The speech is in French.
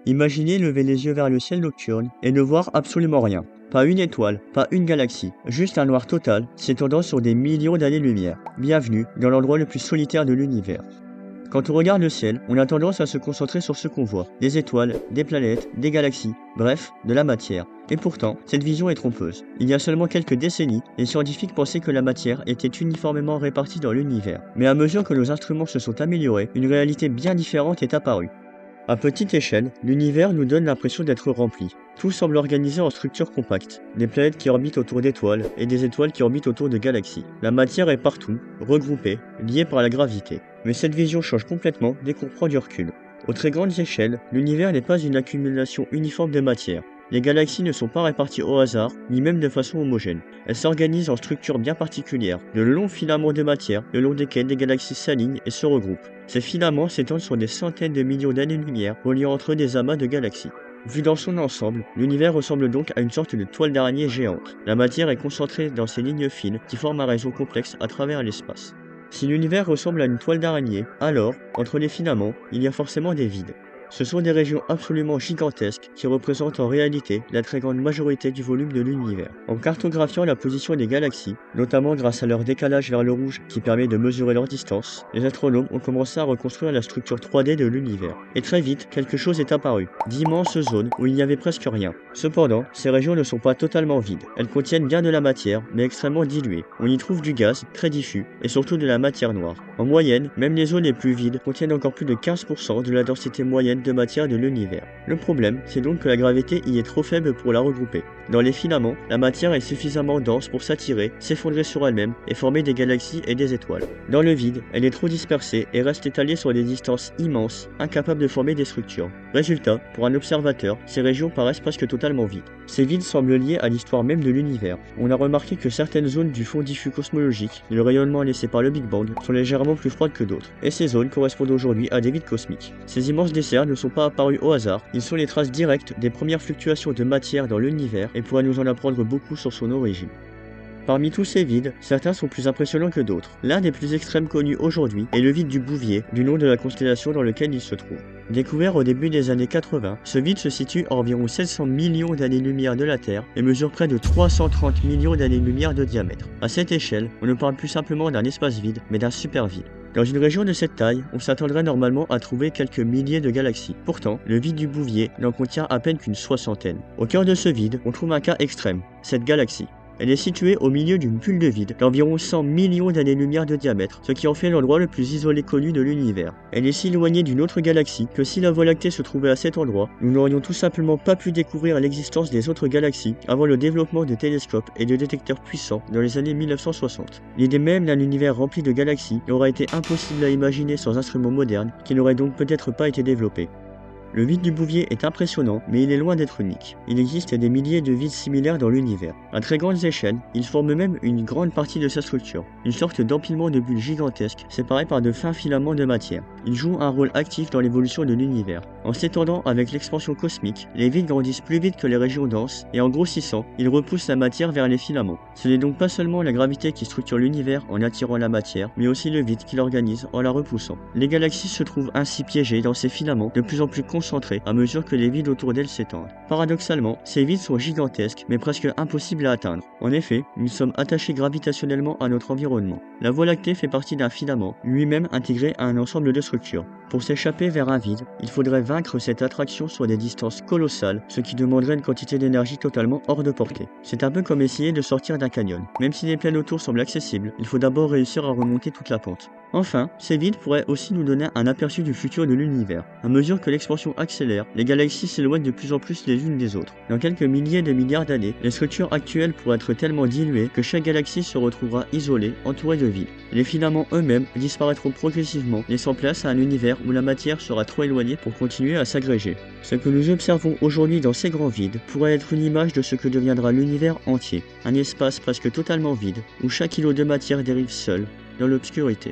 Imaginez lever les yeux vers le ciel nocturne et ne voir absolument rien. Pas une étoile, pas une galaxie, juste un noir total s'étendant sur des millions d'années-lumière. Bienvenue dans l'endroit le plus solitaire de l'univers. Quand on regarde le ciel, on a tendance à se concentrer sur ce qu'on voit. Des étoiles, des planètes, des galaxies, bref, de la matière. Et pourtant, cette vision est trompeuse. Il y a seulement quelques décennies, les scientifiques pensaient que la matière était uniformément répartie dans l'univers. Mais à mesure que nos instruments se sont améliorés, une réalité bien différente est apparue. À petite échelle, l'univers nous donne l'impression d'être rempli. Tout semble organisé en structures compactes, des planètes qui orbitent autour d'étoiles et des étoiles qui orbitent autour de galaxies. La matière est partout, regroupée, liée par la gravité. Mais cette vision change complètement dès qu'on prend du recul. Aux très grandes échelles, l'univers n'est pas une accumulation uniforme de matière. Les galaxies ne sont pas réparties au hasard, ni même de façon homogène. Elles s'organisent en structures bien particulières, de longs filaments de matière, le long desquels des galaxies s'alignent et se regroupent. Ces filaments s'étendent sur des centaines de millions d'années-lumière, reliant entre eux des amas de galaxies. Vu dans son ensemble, l'univers ressemble donc à une sorte de toile d'araignée géante. La matière est concentrée dans ces lignes fines qui forment un réseau complexe à travers l'espace. Si l'univers ressemble à une toile d'araignée, alors, entre les filaments, il y a forcément des vides. Ce sont des régions absolument gigantesques qui représentent en réalité la très grande majorité du volume de l'univers. En cartographiant la position des galaxies, notamment grâce à leur décalage vers le rouge qui permet de mesurer leur distance, les astronomes ont commencé à reconstruire la structure 3D de l'univers. Et très vite, quelque chose est apparu, d'immenses zones où il n'y avait presque rien. Cependant, ces régions ne sont pas totalement vides. Elles contiennent bien de la matière, mais extrêmement diluée. On y trouve du gaz, très diffus, et surtout de la matière noire. En moyenne, même les zones les plus vides contiennent encore plus de 15% de la densité moyenne de matière de l'univers. Le problème, c'est donc que la gravité y est trop faible pour la regrouper. Dans les filaments, la matière est suffisamment dense pour s'attirer, s'effondrer sur elle-même et former des galaxies et des étoiles. Dans le vide, elle est trop dispersée et reste étalée sur des distances immenses, incapable de former des structures. Résultat, pour un observateur, ces régions paraissent presque totalement vides. Ces vides semblent liés à l'histoire même de l'univers. On a remarqué que certaines zones du fond diffus cosmologique, et le rayonnement laissé par le Big Bang, sont légèrement plus froides que d'autres. Et ces zones correspondent aujourd'hui à des vides cosmiques. Ces immenses desserts ne sont pas apparus au hasard, ils sont les traces directes des premières fluctuations de matière dans l'univers et pourraient nous en apprendre beaucoup sur son origine. Parmi tous ces vides, certains sont plus impressionnants que d'autres. L'un des plus extrêmes connus aujourd'hui est le vide du Bouvier, du nom de la constellation dans laquelle il se trouve. Découvert au début des années 80, ce vide se situe à environ 700 millions d'années-lumière de la Terre et mesure près de 330 millions d'années-lumière de diamètre. À cette échelle, on ne parle plus simplement d'un espace vide, mais d'un super vide. Dans une région de cette taille, on s'attendrait normalement à trouver quelques milliers de galaxies. Pourtant, le vide du Bouvier n'en contient à peine qu'une soixantaine. Au cœur de ce vide, on trouve un cas extrême, cette galaxie. Elle est située au milieu d'une bulle de vide d'environ 100 millions d'années-lumière de diamètre, ce qui en fait l'endroit le plus isolé connu de l'univers. Elle est si éloignée d'une autre galaxie que si la Voie lactée se trouvait à cet endroit, nous n'aurions tout simplement pas pu découvrir l'existence des autres galaxies avant le développement de télescopes et de détecteurs puissants dans les années 1960. L'idée même d'un univers rempli de galaxies aurait été impossible à imaginer sans instruments modernes qui n'auraient donc peut-être pas été développés. Le vide du Bouvier est impressionnant, mais il est loin d'être unique. Il existe des milliers de vides similaires dans l'univers. À très grandes échelles, ils forment même une grande partie de sa structure, une sorte d'empilement de bulles gigantesques séparées par de fins filaments de matière. Ils jouent un rôle actif dans l'évolution de l'univers. En s'étendant avec l'expansion cosmique, les vides grandissent plus vite que les régions denses, et en grossissant, ils repoussent la matière vers les filaments. Ce n'est donc pas seulement la gravité qui structure l'univers en attirant la matière, mais aussi le vide qui l'organise en la repoussant. Les galaxies se trouvent ainsi piégées dans ces filaments de plus en plus concentrés à mesure que les vides autour d'elles s'étendent. Paradoxalement, ces vides sont gigantesques, mais presque impossibles à atteindre. En effet, nous sommes attachés gravitationnellement à notre environnement. La Voie lactée fait partie d'un filament, lui-même intégré à un ensemble de structures. Pour s'échapper vers un vide, il faudrait vaincre cette attraction sur des distances colossales, ce qui demanderait une quantité d'énergie totalement hors de portée. C'est un peu comme essayer de sortir d'un canyon. Même si les plaines autour semblent accessibles, il faut d'abord réussir à remonter toute la pente. Enfin, ces vides pourraient aussi nous donner un aperçu du futur de l'univers. À mesure que l'expansion accélère, les galaxies s'éloignent de plus en plus les unes des autres. Dans quelques milliers de milliards d'années, les structures actuelles pourraient être tellement diluées que chaque galaxie se retrouvera isolée, entourée de vide. Les filaments eux-mêmes disparaîtront progressivement, laissant place à un univers où la matière sera trop éloignée pour continuer à s'agréger. Ce que nous observons aujourd'hui dans ces grands vides pourrait être une image de ce que deviendra l'univers entier, un espace presque totalement vide, où chaque îlot de matière dérive seul, dans l'obscurité.